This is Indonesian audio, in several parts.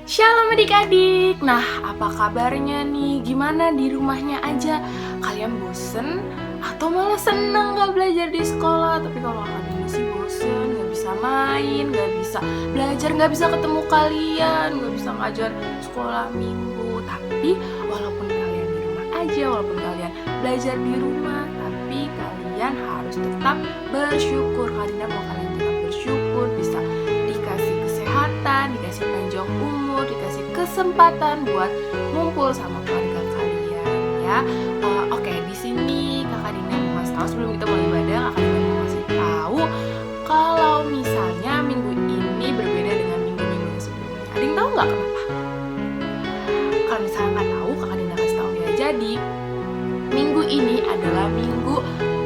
Shalom adik-adik. Nah, apa kabarnya nih? Gimana di rumahnya aja? Kalian bosen atau malah seneng gak belajar di sekolah? Tapi kalau kalian masih bosen, gak bisa main, gak bisa belajar, gak bisa ketemu kalian, gak bisa ngajar sekolah minggu. Tapi walaupun kalian di rumah aja, walaupun kalian belajar di rumah, tapi kalian harus tetap bersyukur. Karina mau kalian tetap bersyukur, bisa dikasih kesehatan, dikasih panjang umur, dikasih kesempatan buat ngumpul sama keluarga kalian ya. Oke, di sini Kakak Dinda mau kasih tahu sebelum kita mulai ibadah, Kakak Dinda mau kasih tahu kalau misalnya minggu ini berbeda dengan minggu-minggu sebelumnya. Ada yang tahu nggak kenapa? Kalau misalnya nggak tahu, Kakak Dinda kasih tahu ya. Jadi minggu ini adalah minggu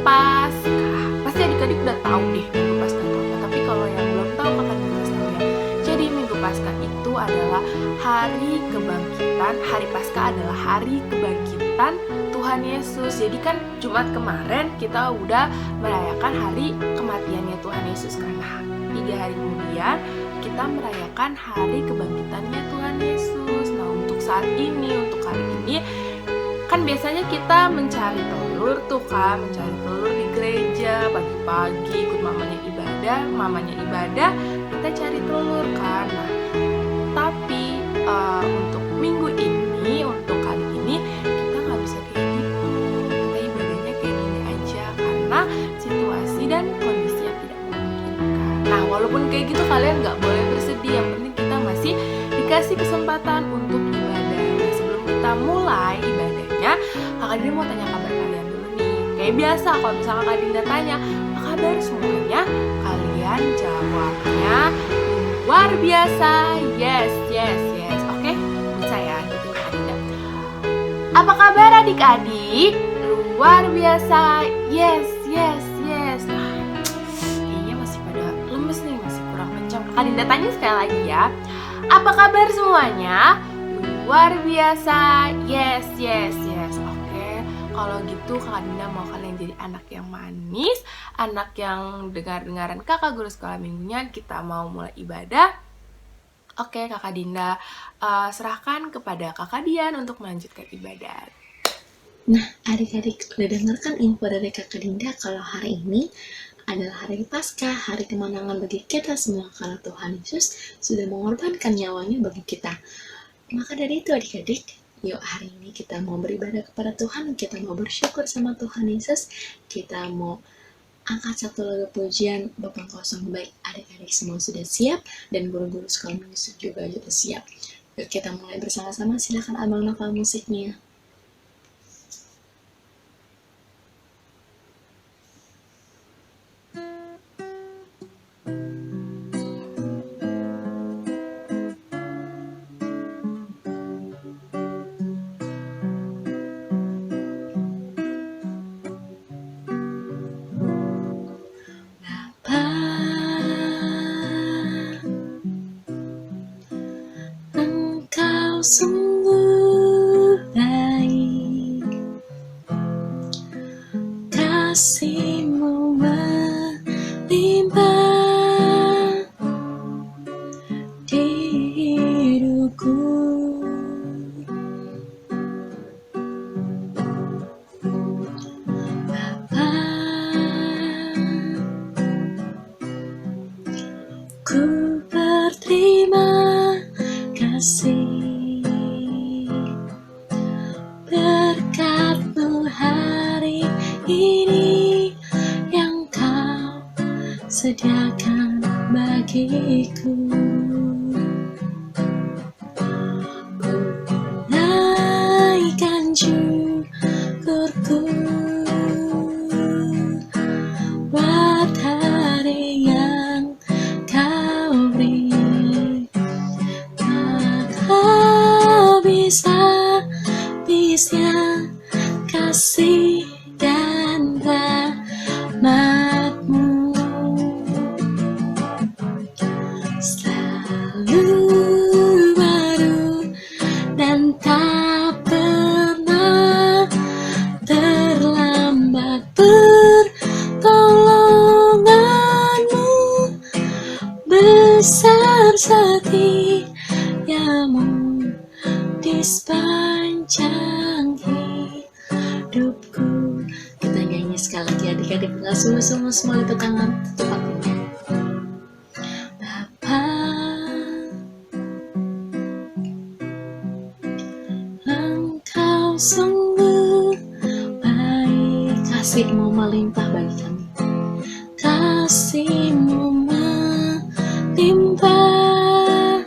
Paskah. Pasti adik-adik udah tahu deh minggu Paskah itu apa. Tapi kalau yang belum tahu, Kakak Dinda kasih tahu ya. Jadi minggu Paskah itu adalah hari kebangkitan. Hari Paskah adalah hari kebangkitan Tuhan Yesus. Jadi kan Jumat kemarin kita udah merayakan hari kematiannya Tuhan Yesus. Karena 3 hari kemudian kita merayakan hari kebangkitannya Tuhan Yesus. Nah, untuk saat ini, untuk kali ini kan biasanya kita mencari telur tuh kan, mencari telur di gereja pagi-pagi ikut mamanya ibadah, kita cari telur kan. Nah, tapi untuk minggu ini, untuk kali ini kita nggak bisa kayak gitu. Kita ibadahnya kayak gini aja karena situasi dan kondisi yang tidak memungkinkan. Nah, walaupun kayak gitu kalian nggak boleh bersedih. Yang penting kita masih dikasih kesempatan untuk ibadah. Nah, sebelum kita mulai ibadahnya, Kakak Dinda mau tanya kabar kalian dulu nih. Kayak biasa kalau misalnya Kakak Dinda tanya, apa kabar semuanya? Kalian jawabnya luar biasa. Yes. Oke, bisa ya gitu Kakak Dinda. Apa kabar adik-adik? Luar biasa. Yes. Nah, kayaknya masih pada lemes nih, masih kurang kencang. Kakak Dinda tanya sekali lagi ya. Apa kabar semuanya? Luar biasa. Yes. Oke, kalau gitu Kakak Dinda mau kalian jadi anak yang manis, anak yang dengar-dengaran kakak guru sekolah minggunya. Kita mau mulai ibadah. Oke, Kakak Dinda serahkan kepada Kakak Dian untuk melanjutkan ibadah. Nah, adik-adik udah dengarkan info dari Kakak Dinda kalau hari ini adalah hari Paskah, hari kemenangan bagi kita semua karena Tuhan Yesus sudah mengorbankan nyawanya bagi kita. Maka dari itu adik-adik, yuk hari ini kita mau beribadah kepada Tuhan, kita mau bersyukur sama Tuhan Yesus, kita mau angkat satu lagu pujian Bapa Kosong Baik. Adik-adik semua sudah siap dan guru-guru sekolah minggu juga sudah siap. Yuk kita mulai bersama-sama, silakan abang nopal musiknya. Sungguh baik, kasih-Mu melimpah di hidupku. Bapa, ku berterima kasih berkat-Mu hari ini yang Kau sediakan bagiku. Ku naikkan syukurku buat hari yang Kau beri. Tak habis-habisnya kasih dan rahmat-Mu, selalu baru dan tak pernah terlambat. Pertolongan-Mu besar setiamu. adik-adik nggak sungguh-sungguh semua lipat tangan, tutup hatinya. Bapa, Engkau sungguh baik, kasih-Mu melimpah bagi kami. Kasih-Mu melimpah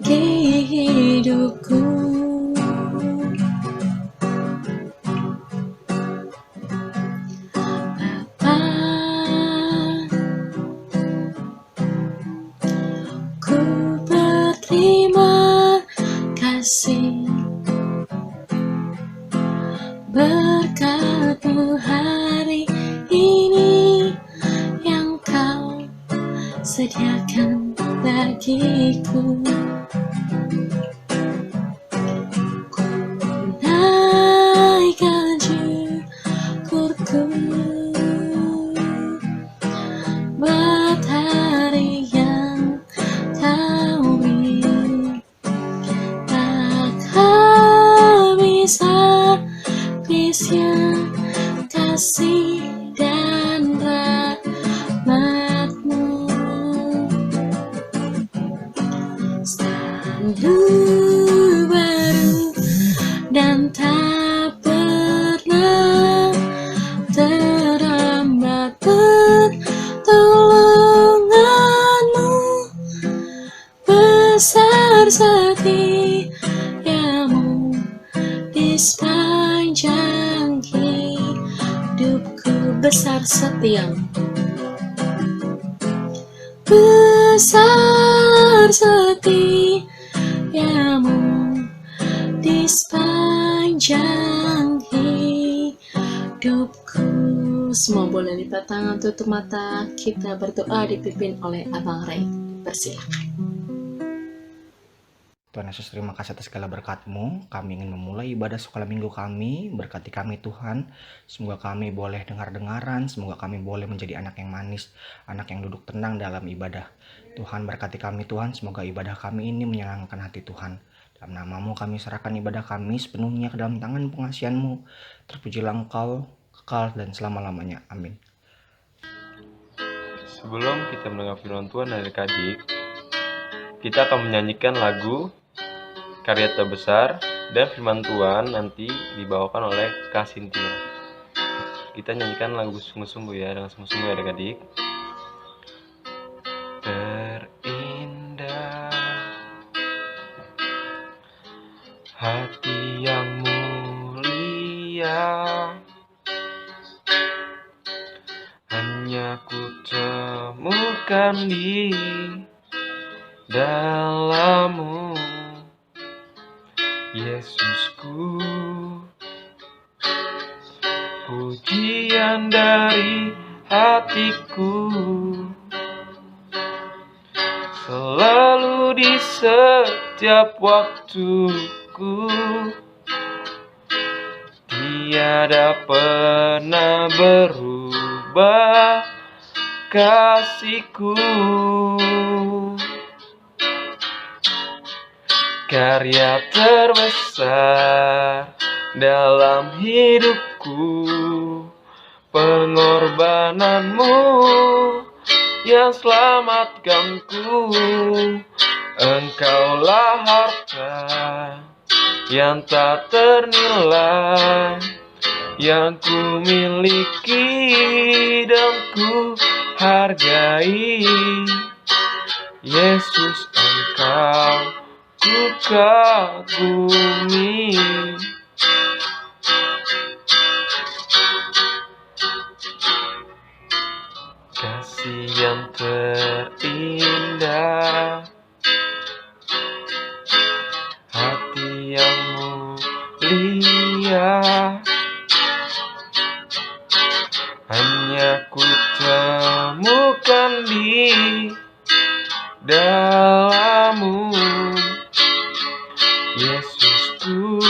di hidupku. Bapa, ku berterima kasih berkat-Mu hari ini yang Kau sediakan bagiku. Ku naikkan syukurku buat hari yang Kau beri. Tak bisa habisnya kasih dan rahmat-Mu, selalu baru dan tak pernah terlambat. Pertolongan-Mu besar setiamu di sepanjang hidupku. Besar setiamu, besar setiamu di sepanjang hidupku. Semua boleh lipat tangan, tutup mata, kita berdoa dipimpin oleh Abang Ray. Persilakan. Tuhan Yesus, terima kasih atas segala berkat-Mu. Kami ingin memulai ibadah sekolah minggu kami. Berkati kami Tuhan. Semoga kami boleh dengar-dengaran. Semoga kami boleh menjadi anak yang manis, anak yang duduk tenang dalam ibadah. Tuhan berkati kami Tuhan. Semoga ibadah kami ini menyenangkan hati Tuhan. Dalam nama-Mu kami serahkan ibadah kami sepenuhnya ke dalam tangan pengasihan-Mu. Terpujilah Engkau, kekal dan selama-lamanya. Amin. Sebelum kita mendengar firman Tuhan dari adik, kita akan menyanyikan lagu Karya Terbesar, dan firman Tuhan nanti dibawakan oleh Kak Cynthia. Kita nyanyikan lagu sungguh-sungguh ya, dengan sungguh-sungguh ya adik-adik. Terindah hati yang mulia, hanya ku temukan di dalam-Mu, Yesusku. Pujian dari hatiku selalu di setiap waktuku, tiada pernah berubah kasih-Ku. Karya terbesar dalam hidupku, pengorbanan-Mu yang selamatkanku. Engkaulah harta yang tak ternilai, yang ku miliki dan ku hargai. Yesus, Engkau ku kagumi. Kasih yang terindah, hati yang mulia, hanya ku temukan di dalam-Mu, Yesusku.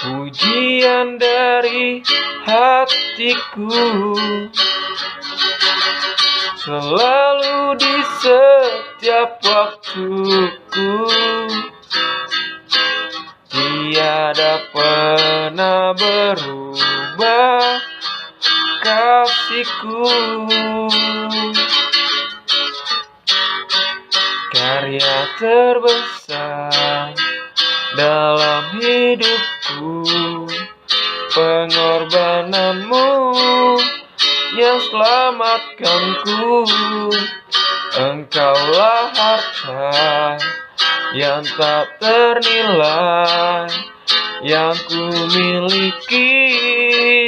Pujian dari hatiku selalu di setiap waktuku, tiada pernah berubah kasihku. Karya terbesar dalam hidupku, pengorbananmu yang selamatkanku. Engkaulah harta yang tak ternilai, yang ku miliki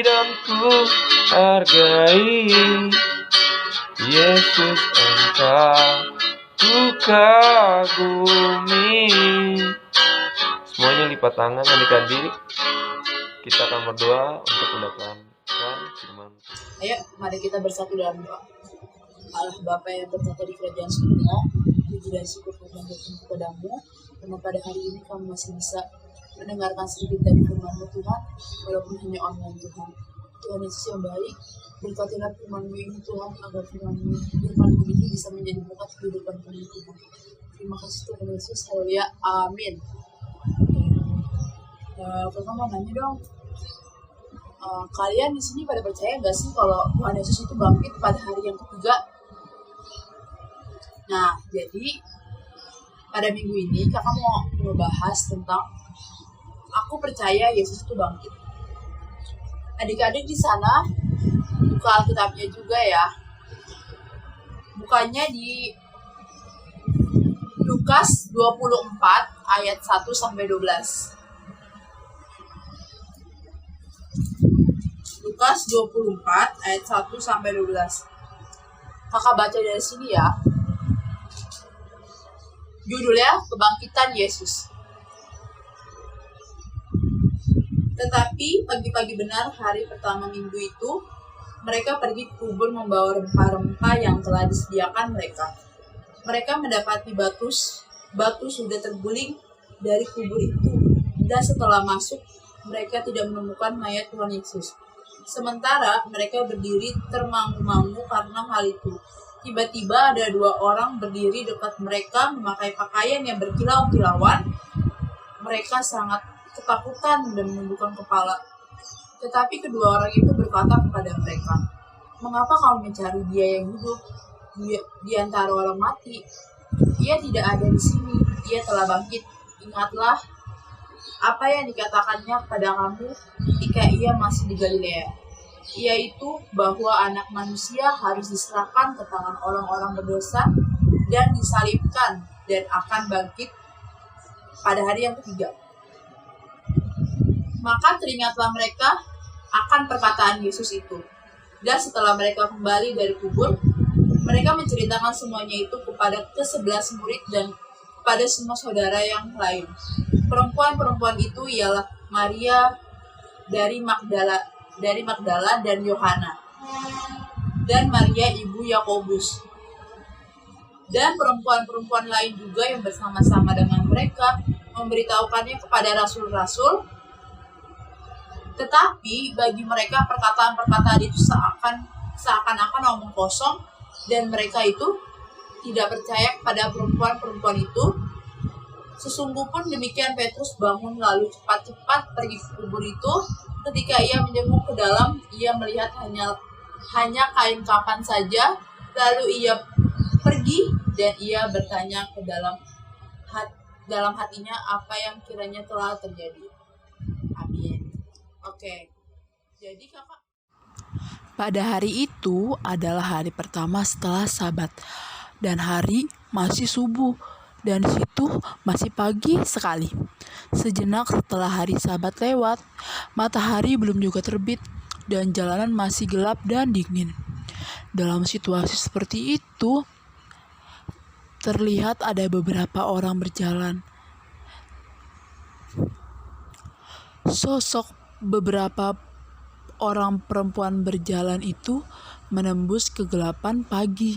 dan ku hargai. Yesus, Engkau ku kagumi. Semuanya lipat tangan adik-adik. Kita akan berdoa untuk mendapatkan firman. Ayo, mari kita bersatu dalam doa. Allah Bapa yang bertata di kerajaan surga, puji dan syukur kami haturkan kepadamu, karena pada hari ini kami masih bisa mendengarkan sedikit dari firman-Mu Tuhan, walaupun hanya online Tuhan. Tuhan Yesus yang baik, berkatilah firman-Mu ini Tuhan, agar firman-Mu ini bisa menjadi berkat kehidupan kami Tuhan. Terima kasih Tuhan Yesus, haleluya, amin. Kakak mau nanya dong, kalian di sini pada percaya nggak sih kalau Tuhan Yesus itu bangkit pada hari yang ketiga? Nah, jadi pada minggu ini kakak mau membahas tentang aku percaya Yesus itu bangkit. Adik-adik di sana buka Alkitabnya juga ya. Bukanya di Lukas 24 ayat 1 sampai 12. Lukas 24 ayat 1 sampai 12. Kakak baca dari sini ya. Judulnya Kebangkitan Yesus. Tetapi pagi-pagi benar hari pertama minggu itu, mereka pergi ke kubur membawa rempah-rempah yang telah disediakan mereka. Mereka mendapati batu sudah terguling dari kubur itu, dan setelah masuk, mereka tidak menemukan mayat Tuhan Yesus. Sementara mereka berdiri termangu-mangu karena hal itu. Tiba-tiba ada dua orang berdiri dekat mereka memakai pakaian yang berkilau-kilauan. Mereka sangat ketakutan dan menundukkan kepala. Tetapi kedua orang itu berkata kepada mereka, "Mengapa kamu mencari Dia yang hidup di antara orang mati? Ia tidak ada di sini, Ia telah bangkit. Ingatlah apa yang dikatakannya kepada kamu ketika Ia masih di Galilea, yaitu bahwa Anak Manusia harus diserahkan ke tangan orang-orang berdosa dan disalibkan dan akan bangkit pada hari yang ketiga." Maka teringatlah mereka akan perkataan Yesus itu. Dan setelah mereka kembali dari kubur, mereka menceritakan semuanya itu kepada ke-11 murid dan kepada semua saudara yang lain. Perempuan-perempuan itu ialah Maria dari Magdala dan Yohana, dan Maria ibu Yakobus, dan perempuan-perempuan lain juga yang bersama-sama dengan mereka memberitahukannya kepada rasul-rasul. Tetapi bagi mereka perkataan-perkataan itu seakan-akan omong kosong, dan mereka itu tidak percaya kepada perempuan-perempuan itu. Sesungguh pun demikian, Petrus bangun lalu cepat-cepat pergi ke kubur itu. Ketika ia menjenguk ke dalam, ia melihat hanya kain kafan saja. Lalu ia pergi dan ia bertanya ke dalam hatinya apa yang kiranya telah terjadi. Amin. Oke. Jadi kakak, pada hari itu adalah hari pertama setelah Sabat, dan hari masih subuh, dan di situ masih pagi sekali. Sejenak setelah hari Sabat lewat, matahari belum juga terbit, dan jalanan masih gelap dan dingin. Dalam situasi seperti itu, terlihat ada beberapa orang berjalan. Sosok beberapa orang perempuan berjalan itu menembus kegelapan pagi.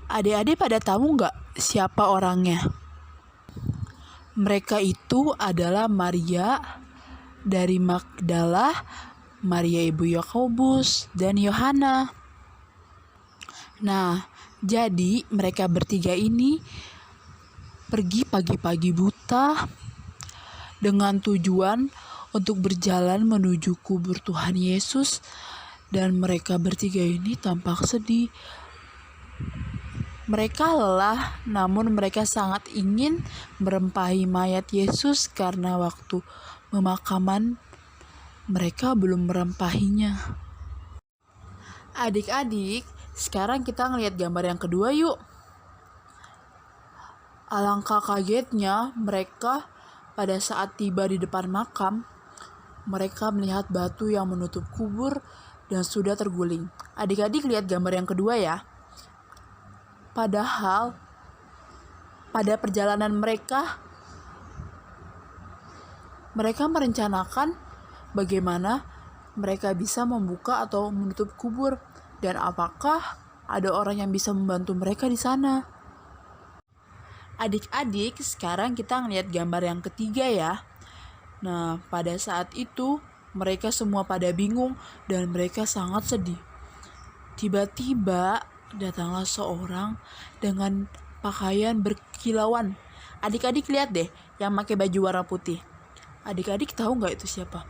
Adik-adik pada tahu nggak siapa orangnya? Mereka itu adalah Maria dari Magdala, Maria ibu Yakobus, dan Yohana. Nah, jadi mereka bertiga ini pergi pagi-pagi buta dengan tujuan untuk berjalan menuju kubur Tuhan Yesus, dan mereka bertiga ini tampak sedih. Mereka lelah, namun mereka sangat ingin merempahi mayat Yesus karena waktu pemakaman mereka belum merempahinya. Adik-adik, sekarang kita ngelihat gambar yang kedua yuk. Alangkah kagetnya mereka pada saat tiba di depan makam. Mereka melihat batu yang menutup kubur dan sudah terguling. Adik-adik lihat gambar yang kedua ya. Padahal pada perjalanan mereka merencanakan bagaimana mereka bisa membuka atau menutup kubur, dan apakah ada orang yang bisa membantu mereka di sana. Adik-adik, sekarang kita ngeliat gambar yang ketiga ya. Nah, pada saat itu mereka semua pada bingung dan mereka sangat sedih. Tiba-tiba datanglah seorang dengan pakaian berkilauan. Adik-adik lihat deh, yang pakai baju warna putih. Adik-adik tahu nggak itu siapa?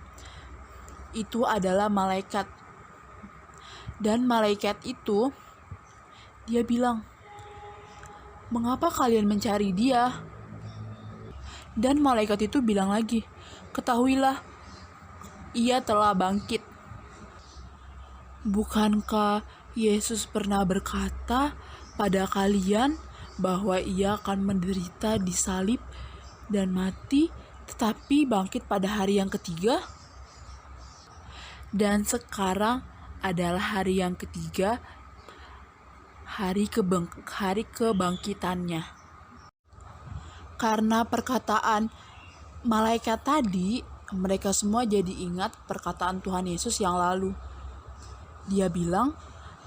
Itu adalah malaikat. Dan malaikat itu, dia bilang, "Mengapa kalian mencari dia?" Dan malaikat itu bilang lagi, "Ketahuilah, ia telah bangkit. Bukankah Yesus pernah berkata pada kalian bahwa ia akan menderita di salib dan mati, tetapi bangkit pada hari yang ketiga? Dan sekarang adalah hari yang ketiga, hari kebangkitannya." Karena perkataan malaikat tadi, mereka semua jadi ingat perkataan Tuhan Yesus yang lalu. Dia bilang,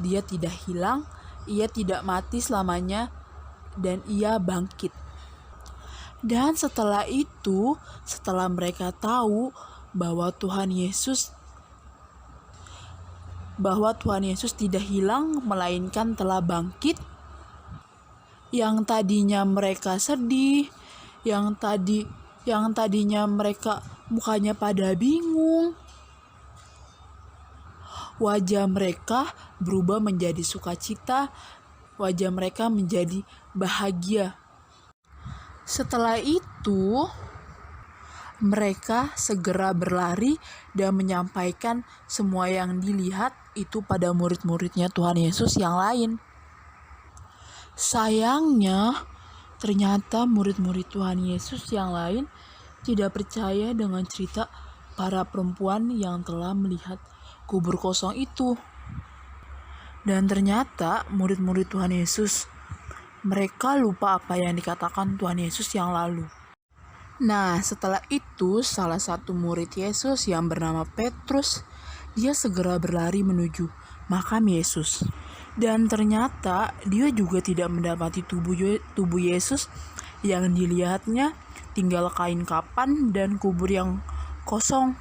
dia tidak hilang, ia tidak mati selamanya, dan ia bangkit. Dan setelah itu, setelah mereka tahu bahwa Tuhan Yesus tidak hilang melainkan telah bangkit, yang tadinya mereka sedih, yang tadinya mereka mukanya pada bingung, wajah mereka berubah menjadi sukacita, wajah mereka menjadi bahagia. Setelah itu, mereka segera berlari dan menyampaikan semua yang dilihat itu pada murid-muridnya Tuhan Yesus yang lain. Sayangnya, ternyata murid-murid Tuhan Yesus yang lain tidak percaya dengan cerita para perempuan yang telah melihat kubur kosong itu. Dan ternyata murid-murid Tuhan Yesus, mereka lupa apa yang dikatakan Tuhan Yesus yang lalu. Nah, setelah itu salah satu murid Yesus yang bernama Petrus, dia segera berlari menuju makam Yesus. Dan ternyata dia juga tidak mendapati tubuh Yesus yang dilihatnya, tinggal kain kapan dan kubur yang kosong.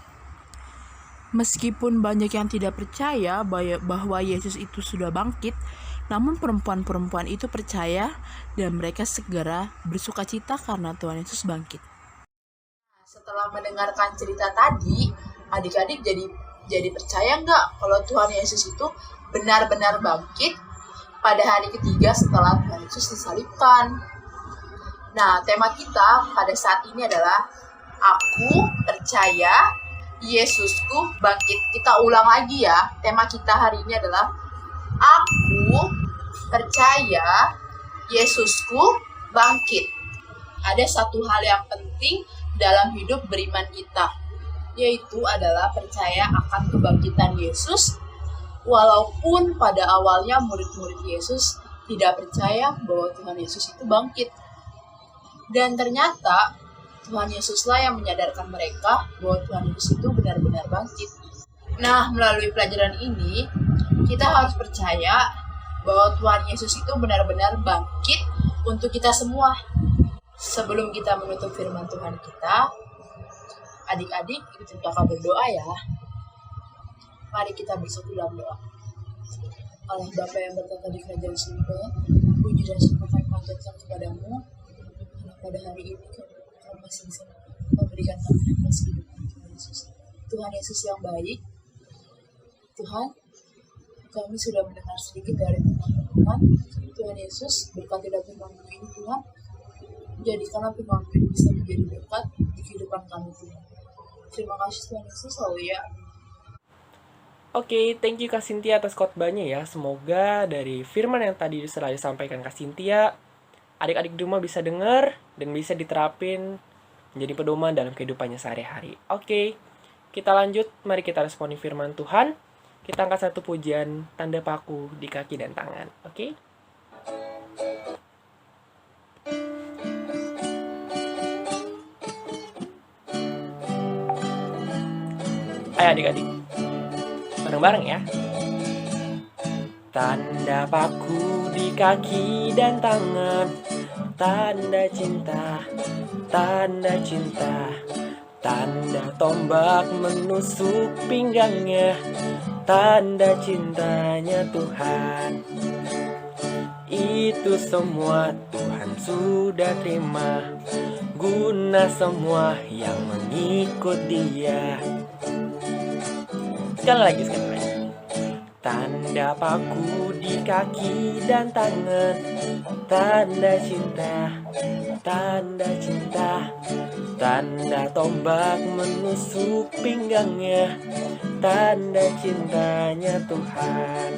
Meskipun banyak yang tidak percaya bahwa Yesus itu sudah bangkit, namun perempuan-perempuan itu percaya dan mereka segera bersukacita karena Tuhan Yesus bangkit. Setelah mendengarkan cerita tadi, adik-adik jadi percaya nggak kalau Tuhan Yesus itu benar-benar bangkit pada hari ketiga setelah Tuhan Yesus disalibkan? Nah, tema kita pada saat ini adalah aku percaya Yesusku bangkit. Kita ulang lagi ya. Tema kita hari ini adalah aku percaya Yesusku bangkit. Ada satu hal yang penting dalam hidup beriman kita, yaitu adalah percaya akan kebangkitan Yesus. Walaupun pada awalnya murid-murid Yesus tidak percaya bahwa Tuhan Yesus itu bangkit. Dan ternyata Tuhan Yesuslah yang menyadarkan mereka bahwa Tuhan Yesus itu benar-benar bangkit. Nah, melalui pelajaran ini, kita harus percaya bahwa Tuhan Yesus itu benar-benar bangkit untuk kita semua. Sebelum kita menutup firman Tuhan kita, adik-adik ikutin kakak berdoa ya. Mari kita bersatu dalam doa. Allah Bapa yang bertata di kerajaan surga, puji dan syukur kami panjatkan kepadamu. Pada hari ini kami masih bisa memberikan kami nafas kehidupan. Tuhan Yesus yang baik, Tuhan, kami sudah mendengar sedikit dari Tuhan. Tuhan Yesus, berkatilah firman-Mu ini Tuhan. Jadikanlah firman-Mu ini bisa menjadi berkat di kehidupan kami Tuhan. Terima kasih Tuhan Yesus, haleluya. Oke, thank you Kak Cynthia atas khotbahnya ya. Semoga dari firman yang tadi selalu disampaikan Kak Cynthia, adik-adik di rumah bisa dengar dan bisa diterapin menjadi pedoman dalam kehidupannya sehari-hari. Oke, kita lanjut. Mari kita responi firman Tuhan. Kita angkat satu pujian tanda paku di kaki dan tangan. Oke? Ayo adik-adik, bareng-bareng ya. Tanda paku di kaki dan tangan, tanda cinta, tanda cinta. Tanda tombak menusuk pinggangnya, tanda cintanya Tuhan. Itu semua Tuhan sudah terima, guna semua yang mengikut Dia. Sekali lagi. Tanda paku di kaki dan tangan, tanda cinta, tanda cinta. Tanda tombak menusuk pinggangnya, tanda cintanya Tuhan.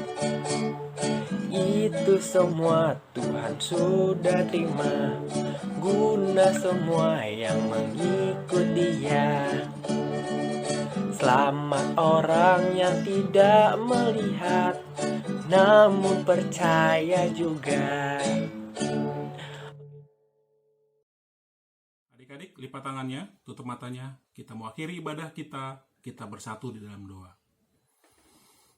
Itu semua Tuhan sudah terima, guna semua yang mengikut Dia. Selamat orang yang tidak melihat, namun percaya juga. Adik-adik, lipat tangannya, tutup matanya. Kita mau akhiri ibadah kita bersatu di dalam doa.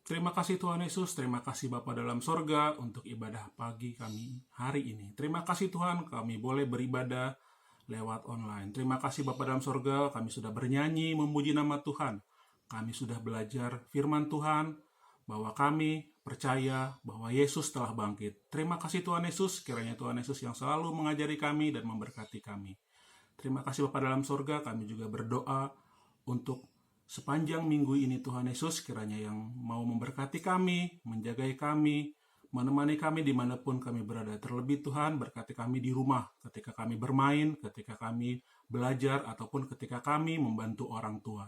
Terima kasih Tuhan Yesus, terima kasih Bapa dalam sorga untuk ibadah pagi kami hari ini. Terima kasih Tuhan, kami boleh beribadah lewat online. Terima kasih Bapa dalam sorga, kami sudah bernyanyi memuji nama Tuhan. Kami sudah belajar firman Tuhan, bahwa kami percaya bahwa Yesus telah bangkit. Terima kasih Tuhan Yesus, kiranya Tuhan Yesus yang selalu mengajari kami dan memberkati kami. Terima kasih Bapa dalam sorga, kami juga berdoa untuk sepanjang minggu ini Tuhan Yesus, kiranya yang mau memberkati kami, menjagai kami, menemani kami dimanapun kami berada. Terlebih Tuhan, berkati kami di rumah, ketika kami bermain, ketika kami belajar, ataupun ketika kami membantu orang tua.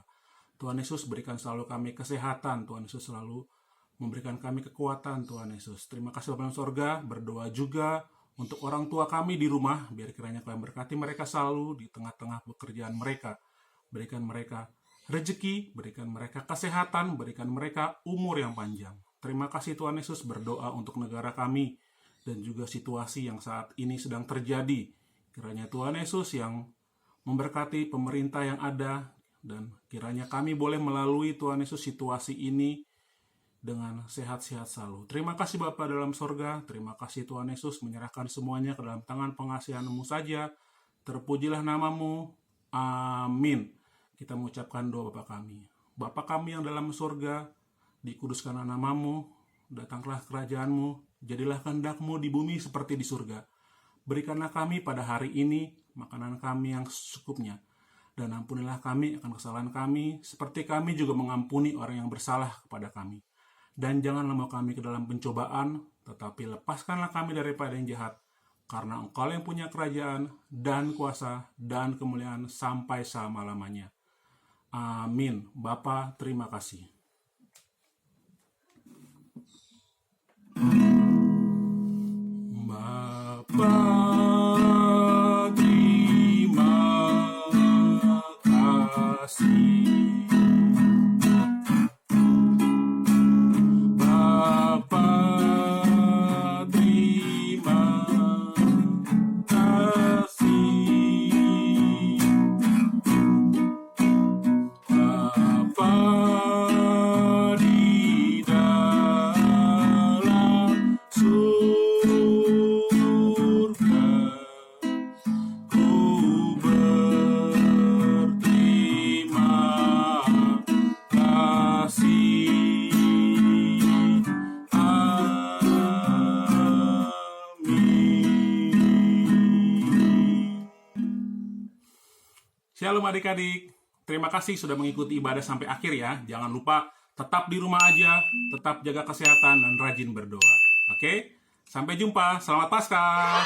Tuhan Yesus berikan selalu kami kesehatan, Tuhan Yesus selalu memberikan kami kekuatan, Tuhan Yesus. Terima kasih Bapa dalam sorga, berdoa juga untuk orang tua kami di rumah, biar kiranya Kau berkati mereka selalu di tengah-tengah pekerjaan mereka. Berikan mereka rezeki, berikan mereka kesehatan, berikan mereka umur yang panjang. Terima kasih Tuhan Yesus, berdoa untuk negara kami dan juga situasi yang saat ini sedang terjadi. Kiranya Tuhan Yesus yang memberkati pemerintah yang ada, dan kiranya kami boleh melalui Tuhan Yesus situasi ini dengan sehat-sehat selalu. Terima kasih Bapa dalam sorga, terima kasih Tuhan Yesus, menyerahkan semuanya ke dalam tangan pengasihan-Mu saja. Terpujilah nama-Mu. Amin. Kita mengucapkan doa Bapa kami. Bapa kami yang dalam surga, dikuduskanlah nama-Mu, datanglah kerajaan-Mu, jadilah kehendak-Mu di bumi seperti di surga. Berikanlah kami pada hari ini makanan kami yang secukupnya, dan ampunilah kami akan kesalahan kami, seperti kami juga mengampuni orang yang bersalah kepada kami. Dan janganlah membawa kami ke dalam pencobaan, tetapi lepaskanlah kami daripada yang jahat, karena Engkau yang punya kerajaan, dan kuasa, dan kemuliaan sampai selama-lamanya. Amin. Bapa, terima kasih. Bapa, terima kasih. Bapa, terima kasih. Bapa di dalam surga, ku berterima kasih. Amin. Shalom adik-adik. Terima kasih sudah mengikuti ibadah sampai akhir ya. Jangan lupa tetap di rumah aja, tetap jaga kesehatan dan rajin berdoa. Oke? Sampai jumpa. Selamat Paskah.